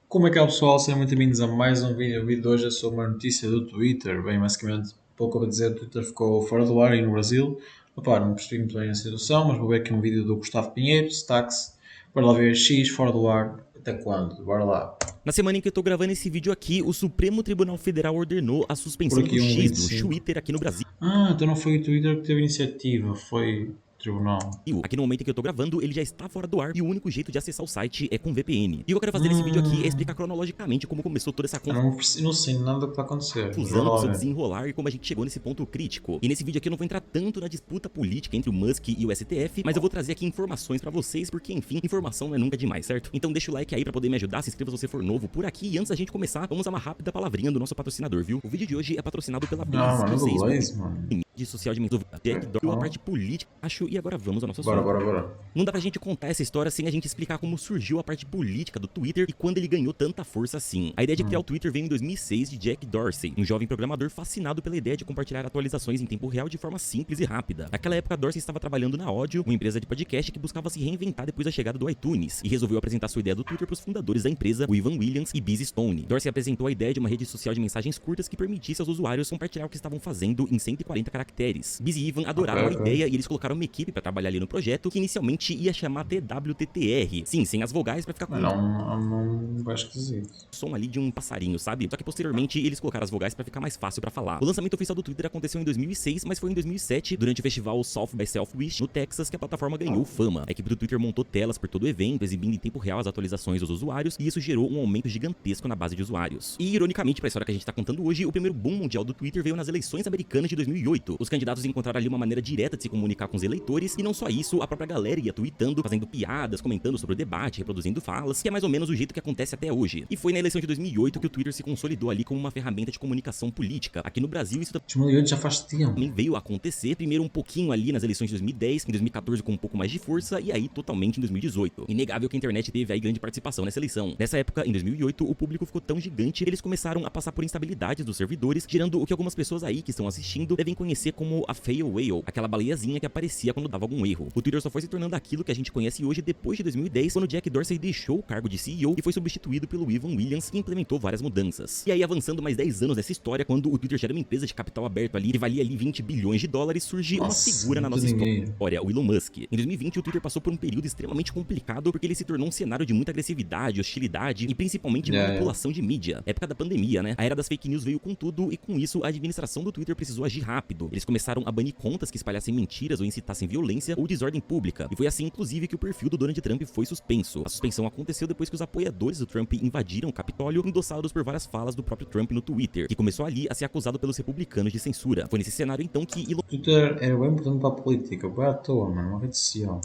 Como é que é pessoal? Sejam muito bem-vindos a mais um vídeo. O vídeo de hoje é sobre uma notícia do Twitter. Bem, basicamente, pouco a dizer, o Twitter ficou fora do ar aí no Brasil. Opá, não percebi muito bem a situação, mas vou ver aqui um vídeo do Gustavo Pinheiro, Stax. Bora lá ver X fora do ar. Até quando? Bora lá. Na semana em que eu tô gravando esse vídeo aqui, o Supremo Tribunal Federal ordenou a Por suspensão do aqui um X, do 25. Twitter aqui no Brasil. Então não foi o Twitter que teve iniciativa, foi o Tribunal. Aqui no momento em que eu tô gravando, ele já está fora do ar e o único jeito de acessar o site é com VPN. E o que eu quero fazer nesse vídeo aqui é Hum, explicar cronologicamente como começou toda essa eu não sei nada do que está a acontecer, mas bora confusão, o lá seu ver. desenrolar e como a gente chegou nesse ponto crítico. E nesse vídeo aqui eu não vou entrar tanto na disputa política entre o Musk e o STF, mas eu vou trazer aqui informações pra vocês, porque enfim, informação não é nunca demais, certo? Então deixa o like aí pra poder me ajudar, se inscreva se você for novo por aqui, e antes da gente começar, vamos a uma rápida palavrinha do nosso patrocinador, viu? O vídeo de hoje é patrocinado pela Ah, Blaze, que mano, vocês beleza, mano. de social de mentor, Jack Dorsey, a Então, parte política, acho, e agora vamos ao nosso bora, assunto. bora, bora. Não dá pra gente contar essa história sem a gente explicar como surgiu a parte política do Twitter e quando ele ganhou tanta força assim. A ideia de criar o Twitter veio em 2006 de Jack Dorsey, um jovem programador fascinado pela ideia de compartilhar atualizações em tempo real de forma simples e rápida. Naquela época, Dorsey estava trabalhando na Audio, uma empresa de podcast que buscava se reinventar depois da chegada do iTunes, e resolveu apresentar sua ideia do Twitter para os fundadores da empresa, o Ivan Williams e Biz Stone. Dorsey apresentou a ideia de uma rede social de mensagens curtas que permitisse aos usuários compartilhar o que estavam fazendo em 140 caracteres. Biz e Ivan Ok, adoraram a ok. ideia e eles colocaram uma equipe para trabalhar ali no projeto, que inicialmente ia chamar TWTTR. Sim, sem as vogais para ficar com Mas não, não vai esquisito. o som ali de um passarinho, sabe? Só que posteriormente eles colocaram as vogais para ficar mais fácil para falar. O lançamento oficial do Twitter aconteceu em 2006, mas foi em 2007, durante o festival South by Southwest, no Texas, que a plataforma ganhou fama. A equipe do Twitter montou telas por todo o evento, exibindo em tempo real as atualizações dos usuários, e isso gerou um aumento gigantesco na base de usuários. E, ironicamente, para a história que a gente tá contando hoje, o primeiro boom mundial do Twitter veio nas eleições americanas de 2008. Os candidatos encontraram ali uma maneira direta de se comunicar com os eleitores, e não só isso, a própria galera ia tweetando, fazendo piadas, comentando sobre o debate, reproduzindo falas, que é mais ou menos o jeito que acontece até hoje. E foi na eleição de 2008 que o Twitter se consolidou ali como uma ferramenta de comunicação política. Aqui no Brasil isso 2008 já faz tempo. também veio a acontecer, primeiro um pouquinho ali nas eleições de 2010, em 2014 com um pouco mais de força, e aí totalmente em 2018. Inegável que a internet teve aí grande participação nessa eleição. Nessa época, em 2008, o público ficou tão gigante que eles começaram a passar por instabilidades dos servidores, gerando o que algumas pessoas aí que estão assistindo devem conhecer como a fail whale, aquela baleiazinha que aparecia quando dava algum erro. O Twitter só foi se tornando aquilo que a gente conhece hoje depois de 2010, quando Jack Dorsey deixou o cargo de CEO e foi substituído pelo Ivan Williams, que implementou várias mudanças. E aí, avançando mais 10 anos nessa história, quando o Twitter já era uma empresa de capital aberto ali, que valia ali 20 bilhões de dólares, surge uma Nossa, figura na muito nossa dinheiro. história, o Elon Musk. Em 2020, o Twitter passou por um período extremamente complicado porque ele se tornou um cenário de muita agressividade, hostilidade e principalmente Yeah, yeah. manipulação de mídia. Época da pandemia, né? A era das fake news veio com tudo e com isso a administração do Twitter precisou agir rápido. Eles começaram a banir contas que espalhassem mentiras ou incitassem violência ou desordem pública. E foi assim, inclusive, que o perfil do Donald Trump foi suspenso. A suspensão aconteceu depois que os apoiadores do Trump invadiram o Capitólio, endossados por várias falas do próprio Trump no Twitter, que começou ali a ser acusado pelos republicanos de censura. Foi nesse cenário então que Elon Twitter era bem importante para a política. Vai à toa, mano. Uma rede social.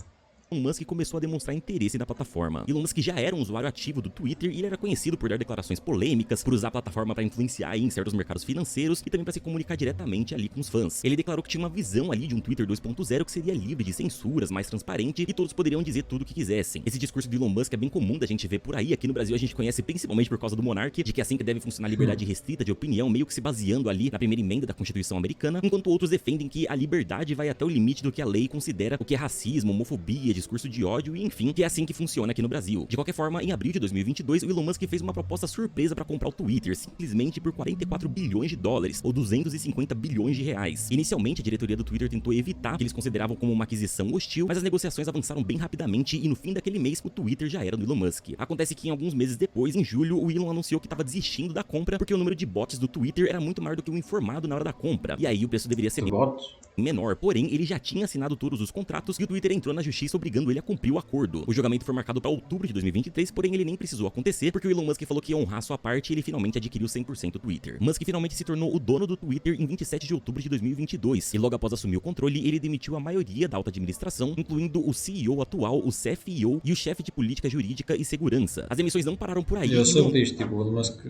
Musk começou a demonstrar interesse na plataforma. Elon Musk já era um usuário ativo do Twitter e ele era conhecido por dar declarações polêmicas, por usar a plataforma para influenciar em certos mercados financeiros e também para se comunicar diretamente ali com os fãs. Ele declarou que tinha uma visão ali de um Twitter 2.0 que seria livre de censuras, mais transparente e todos poderiam dizer tudo o que quisessem. Esse discurso do Elon Musk é bem comum da gente ver por aí. Aqui no Brasil a gente conhece principalmente por causa do Monark, de que é assim que deve funcionar a liberdade restrita de opinião, meio que se baseando ali na primeira emenda da Constituição americana, enquanto outros defendem que a liberdade vai até o limite do que a lei considera o que é racismo, homofobia, discurso de ódio e enfim, que é assim que funciona aqui no Brasil. De qualquer forma, em abril de 2022, o Elon Musk fez uma proposta surpresa para comprar o Twitter, simplesmente por 44 bilhões de dólares, ou 250 bilhões de reais. Inicialmente, a diretoria do Twitter tentou evitar o que eles consideravam como uma aquisição hostil, mas as negociações avançaram bem rapidamente e no fim daquele mês, o Twitter já era do Elon Musk. Acontece que em alguns meses depois, em julho, o Elon anunciou que estava desistindo da compra porque o número de bots do Twitter era muito maior do que o informado na hora da compra. E aí o preço deveria ser De votos? menor, porém ele já tinha assinado todos os contratos e o Twitter entrou na justiça obrigando ele a cumprir o acordo. O julgamento foi marcado para outubro de 2023, porém ele nem precisou acontecer porque o Elon Musk falou que ia honrar sua parte e ele finalmente adquiriu 100% do Twitter. Musk finalmente se tornou o dono do Twitter em 27 de outubro de 2022 e logo após assumir o controle ele demitiu a maioria da alta administração, incluindo o CEO atual, o CFO e o chefe de política jurídica e segurança. As emissões não pararam por aí. Eu soube disto, tipo, o Elon Musk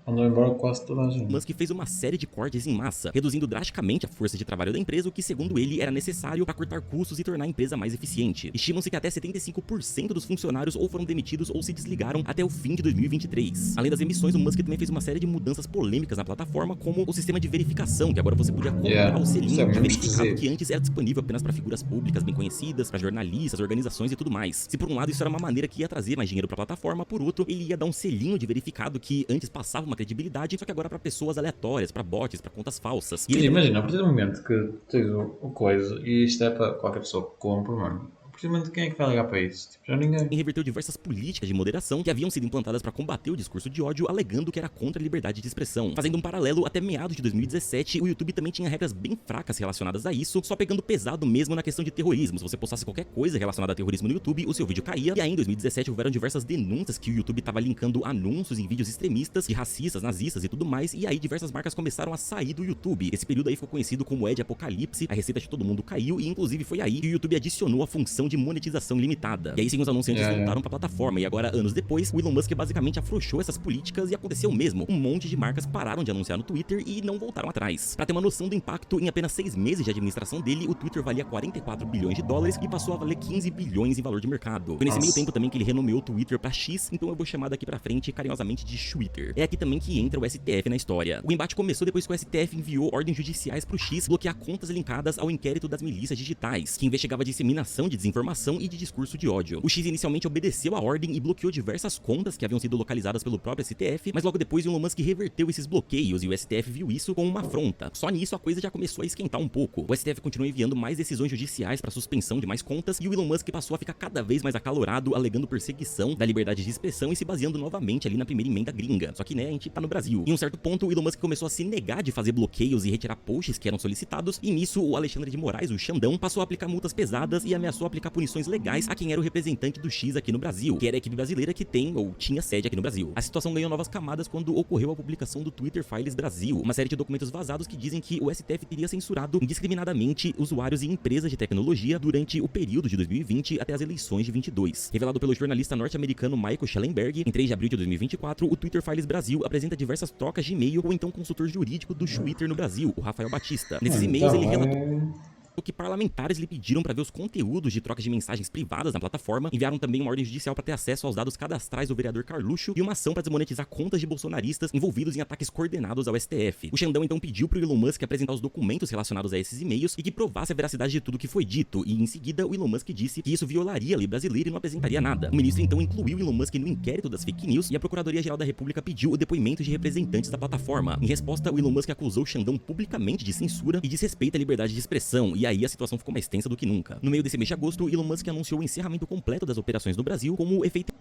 Mandou embora quase toda a gente. Musk fez uma série de cortes em massa, reduzindo drasticamente a força de trabalho da empresa, o que, segundo ele, era necessário para cortar custos e tornar a empresa mais eficiente. Estimam-se que até 75% dos funcionários ou foram demitidos ou se desligaram até o fim de 2023. Além das emissões, o Musk também fez uma série de mudanças polêmicas na plataforma, como o sistema de verificação, que agora você podia comprar o selinho de verificado, que antes era disponível apenas para figuras públicas bem conhecidas, para jornalistas, organizações e tudo mais. Se por um lado isso era uma maneira que ia trazer mais dinheiro para a plataforma, por outro, ele ia dar um selinho de verificado que antes passava uma credibilidade, só que agora para pessoas aleatórias, para bots, para contas falsas. E imagina, a partir do momento que tens o coisa, e isto é para qualquer pessoa que compra, mano, a partir do momento quem é que vai ligar para isso? Tipo, já ninguém. E reverteu diversas políticas de moderação que haviam sido implantadas para combater o discurso de ódio, alegando que era contra a liberdade de expressão. Fazendo um paralelo, até meados de 2017, o YouTube também tinha regras bem fracas relacionadas a isso, só pegando pesado mesmo na questão de terrorismo. Se você postasse qualquer coisa relacionada a terrorismo no YouTube, o seu vídeo caía. E aí, em 2017, houveram diversas denúncias que o YouTube estava linkando anúncios em vídeos extremistas, de racistas, nazistas e tudo mais, e aí diversas marcas começaram a sair do YouTube. Esse período aí ficou conhecido como Ad Apocalipse, a receita de todo mundo caiu, e inclusive foi aí que o YouTube adicionou a função de monetização limitada. E aí sim os anunciantes voltaram pra plataforma, e agora, anos depois, o Elon Musk basicamente afrouxou essas políticas e aconteceu o mesmo. Um monte de marcas pararam de anunciar no Twitter e não voltaram atrás. Pra ter uma noção do impacto, em apenas 6 meses de administração dele, o Twitter valia 44 bilhões de dólares e passou a valer 15 bilhões em valor de mercado. Foi nesse meio tempo também que ele renomeou o Twitter pra X, então eu vou chamar daqui pra frente carinhosamente de Twitter. É aqui também que entra o STF na história. O embate começou depois que o STF enviou ordens judiciais pro X bloquear contas linkadas ao inquérito das milícias digitais, que investigava a disseminação de desinformação e de discurso de ódio. O X inicialmente obedeceu a ordem e bloqueou diversas contas que haviam sido localizadas pelo próprio STF, mas logo depois o Elon Musk reverteu esses bloqueios e o STF viu isso como uma afronta. Só nisso a coisa já começou a esquentar um pouco. O STF continuou enviando mais decisões judiciais para suspensão de mais contas e o Elon Musk passou a ficar cada vez mais acalorado, alegando perseguição da liberdade de expressão e se baseando novamente ali na primeira emenda gringa. Só que, né, a gente tá no Brasil. Em um certo ponto, o Elon Musk começou a se negar de fazer bloqueios e retirar posts que eram solicitados, e nisso o Alexandre de Moraes, o Xandão, passou a aplicar multas pesadas e ameaçou aplicar punições legais a quem era o representante do X aqui no Brasil, que era a equipe brasileira que tem ou tinha sede aqui no Brasil. A situação ganhou novas camadas quando ocorreu a publicação do Twitter Files Brasil, uma série de documentos vazados que dizem que o STF teria censurado indiscriminadamente usuários e empresas de tecnologia durante o período de 2020 até as eleições de 22. Revelado pelo jornalista norte-americano Michael Schellenberg, em 3 de abril de 2024, o Twitter Files Brasil apresenta diversas trocas de e-mail com o então consultor jurídico do Twitter no Brasil, o Rafael Batista. Nesses e-mails ele relatou que parlamentares lhe pediram para ver os conteúdos de trocas de mensagens privadas na plataforma, enviaram também uma ordem judicial para ter acesso aos dados cadastrais do vereador Carluxo e uma ação para desmonetizar contas de bolsonaristas envolvidos em ataques coordenados ao STF. O Xandão então pediu para o Elon Musk apresentar os documentos relacionados a esses e-mails e que provasse a veracidade de tudo que foi dito, e em seguida o Elon Musk disse que isso violaria a lei brasileira e não apresentaria nada. O ministro então incluiu o Elon Musk no inquérito das fake news e a Procuradoria-Geral da República pediu o depoimento de representantes da plataforma. Em resposta, o Elon Musk acusou o Xandão publicamente de censura e desrespeito à liberdade de expressão, e aí a situação ficou mais tensa do que nunca. No meio desse mês de agosto, Elon Musk anunciou o encerramento completo das operações no Brasil como efeito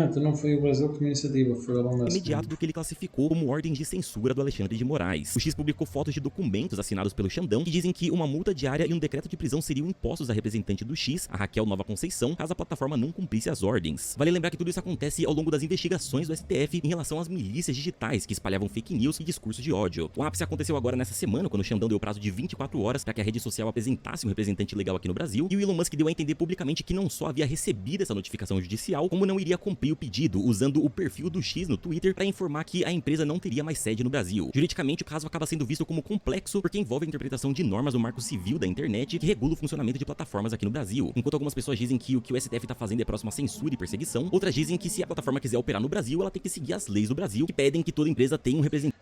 então não foi o Brasil que tomou a iniciativa, foi o Elon Musk. imediato do que ele classificou como ordens de censura do Alexandre de Moraes. O X publicou fotos de documentos assinados pelo Xandão que dizem que uma multa diária e um decreto de prisão seriam impostos à representante do X, a Raquel Nova Conceição, caso a plataforma não cumprisse as ordens. Vale lembrar que tudo isso acontece ao longo das investigações do STF em relação às milícias digitais que espalhavam fake news e discurso de ódio. O ápice aconteceu agora nessa semana, quando o Xandão deu prazo de 24 horas para que a rede social apresentasse um representante legal aqui no Brasil, e o Elon Musk deu a entender publicamente que não só havia recebido essa notificação judicial, como não iria cumprir o pedido, usando o perfil do X no Twitter para informar que a empresa não teria mais sede no Brasil. Juridicamente, o caso acaba sendo visto como complexo porque envolve a interpretação de normas do Marco Civil da internet que regula o funcionamento de plataformas aqui no Brasil. Enquanto algumas pessoas dizem que o STF está fazendo é próximo a censura e perseguição, outras dizem que se a plataforma quiser operar no Brasil, ela tem que seguir as leis do Brasil, que pedem que toda empresa tenha um representante.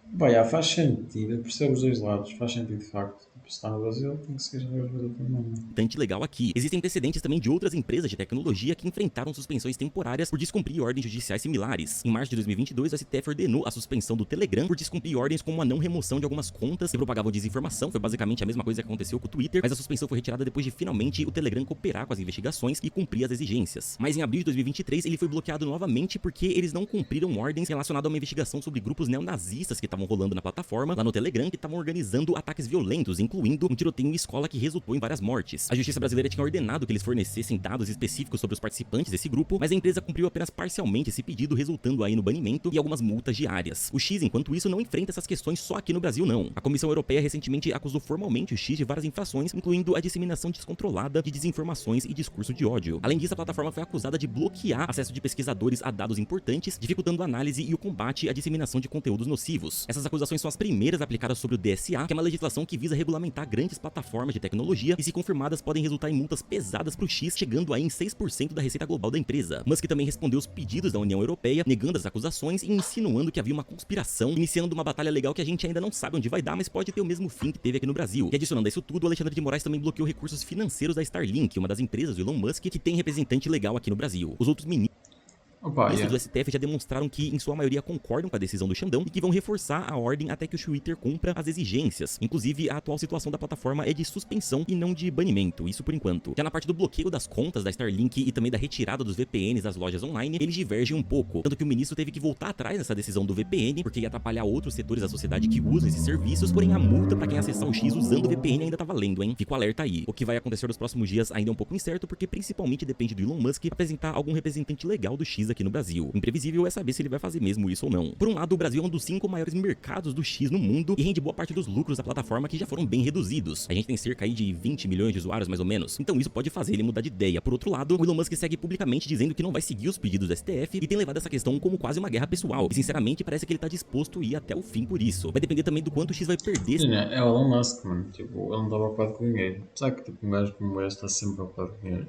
Faz sentido, eu percebo os dois lados, faz sentido de facto. Se está no Brasil, tem que seguir as leis do Brasil também. Legal aqui. Existem precedentes também de outras empresas de tecnologia que enfrentaram suspensões temporárias por descumprir ordens judiciais similares. Em março de 2022, o STF ordenou a suspensão do Telegram por descumprir ordens como a não remoção de algumas contas que propagavam desinformação. Foi basicamente a mesma coisa que aconteceu com o Twitter, mas a suspensão foi retirada depois de finalmente o Telegram cooperar com as investigações e cumprir as exigências. Mas em abril de 2023, ele foi bloqueado novamente porque eles não cumpriram ordens relacionadas a uma investigação sobre grupos neonazistas que estavam rolando na plataforma, lá no Telegram, que estavam organizando ataques violentos, inclusive incluindo um tiroteio em escola que resultou em várias mortes. A justiça brasileira tinha ordenado que eles fornecessem dados específicos sobre os participantes desse grupo, mas a empresa cumpriu apenas parcialmente esse pedido, resultando aí no banimento e algumas multas diárias. O X, enquanto isso, não enfrenta essas questões só aqui no Brasil, não. A Comissão Europeia recentemente acusou formalmente o X de várias infrações, incluindo a disseminação descontrolada de desinformações e discurso de ódio. Além disso, a plataforma foi acusada de bloquear acesso de pesquisadores a dados importantes, dificultando a análise e o combate à disseminação de conteúdos nocivos. Essas acusações são as primeiras aplicadas sobre o DSA, que é uma legislação que visa regulamentar grandes plataformas de tecnologia e, se confirmadas, podem resultar em multas pesadas para o X, chegando aí em 6% da receita global da empresa. Musk também respondeu os pedidos da União Europeia, negando as acusações e insinuando que havia uma conspiração, iniciando uma batalha legal que a gente ainda não sabe onde vai dar, mas pode ter o mesmo fim que teve aqui no Brasil. E adicionando a isso tudo, o Alexandre de Moraes também bloqueou recursos financeiros da Starlink, uma das empresas do Elon Musk que tem representante legal aqui no Brasil. Os outros ministros do STF já demonstraram que, em sua maioria, concordam com a decisão do Xandão e que vão reforçar a ordem até que o Twitter cumpra as exigências. Inclusive, a atual situação da plataforma é de suspensão e não de banimento, isso por enquanto. Já na parte do bloqueio das contas da Starlink e também da retirada dos VPNs das lojas online, eles divergem um pouco, tanto que o ministro teve que voltar atrás nessa decisão do VPN, porque ia atrapalhar outros setores da sociedade que usam esses serviços, porém a multa para quem acessar o X usando o VPN ainda tá valendo, hein? Fico alerta aí. O que vai acontecer nos próximos dias ainda é um pouco incerto, porque principalmente depende do Elon Musk apresentar algum representante legal do X aqui no Brasil. Imprevisível é saber se ele vai fazer mesmo isso ou não. Por um lado, o Brasil é um dos 5 maiores mercados do X no mundo e rende boa parte dos lucros da plataforma, que já foram bem reduzidos. A gente tem cerca aí de 20 milhões de usuários mais ou menos, então isso pode fazer ele mudar de ideia. Por outro lado, o Elon Musk segue publicamente dizendo que não vai seguir os pedidos do STF e tem levado essa questão como quase uma guerra pessoal, e sinceramente parece que ele tá disposto a ir até o fim por isso. Vai depender também do quanto o X vai perder. Sim, é o Elon Musk, mano. Tipo, ele não está preocupado com dinheiro. Sabe que tipo, um gajo como este está sempre preocupado com dinheiro.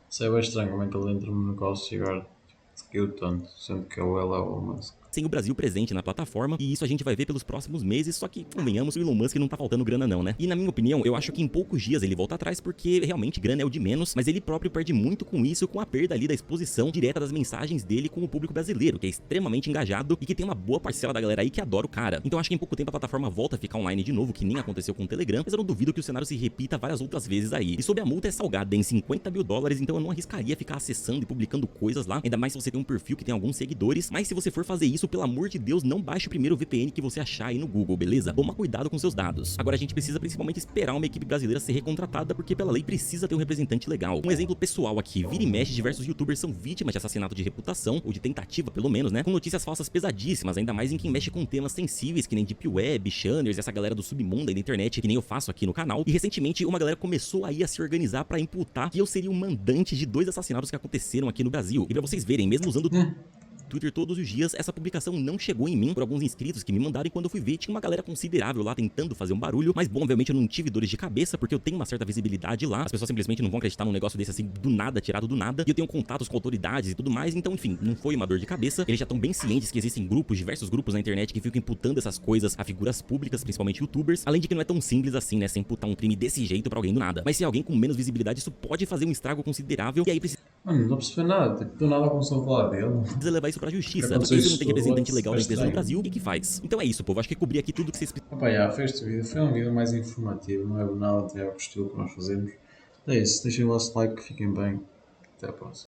Isso é bem estranho como é que ele entra no negócio e agora seguiu tanto, sendo que ele é lá o Elon Musk. Sem o Brasil presente na plataforma, e isso a gente vai ver pelos próximos meses, só que, convenhamos, o Elon Musk não tá faltando grana não, né? E na minha opinião, eu acho que em poucos dias ele volta atrás, porque realmente grana é o de menos, mas ele próprio perde muito com isso, com a perda ali da exposição direta das mensagens dele com o público brasileiro, que é extremamente engajado e que tem uma boa parcela da galera aí que adora o cara. Então acho que em pouco tempo a plataforma volta a ficar online de novo, que nem aconteceu com o Telegram, mas eu não duvido que o cenário se repita várias outras vezes aí. E sobre a multa é salgada em $50 mil, então eu não arriscaria ficar acessando e publicando coisas lá, ainda mais se você tem um perfil que tem alguns seguidores, mas se você for fazer isso, pelo amor de Deus, não baixe o primeiro VPN que você achar aí no Google, beleza? Toma cuidado com seus dados. Agora a gente precisa principalmente esperar uma equipe brasileira ser recontratada, porque pela lei precisa ter um representante legal. Um exemplo pessoal aqui, vira e mexe, diversos youtubers são vítimas de assassinato de reputação, ou de tentativa pelo menos, né? Com notícias falsas pesadíssimas, ainda mais em quem mexe com temas sensíveis, que nem Deep Web, Shanners, essa galera do submundo aí da internet, que nem eu faço aqui no canal. E recentemente uma galera começou aí a se organizar pra imputar que eu seria o mandante de 2 assassinatos que aconteceram aqui no Brasil. E pra vocês verem, mesmo usando Twitter todos os dias, essa publicação não chegou em mim por alguns inscritos que me mandaram, e quando eu fui ver tinha uma galera considerável lá tentando fazer um barulho, mas bom, obviamente eu não tive dores de cabeça porque eu tenho uma certa visibilidade lá, as pessoas simplesmente não vão acreditar num negócio desse assim do nada, tirado do nada, e eu tenho contatos com autoridades e tudo mais, então enfim, não foi uma dor de cabeça. Eles já estão bem cientes que existem grupos, diversos grupos na internet que ficam imputando essas coisas a figuras públicas, principalmente youtubers, além de que não é tão simples assim, né, sem imputar um crime desse jeito pra alguém do nada, mas se alguém com menos visibilidade, isso pode fazer um estrago considerável, e aí precisa... Mano, não estou a perceber nada, tipo, do nada começou a falar dele. Precisa levar isso pra justiça, porque se não tem representante legal da empresa no Brasil, o que faz? Então é isso, povo, acho que cobri aqui tudo que vocês... Opa, foi este vídeo, foi um vídeo mais informativo, não é nada até ao estilo que nós fazemos. É isso, deixem o vosso like, fiquem bem, até a próxima.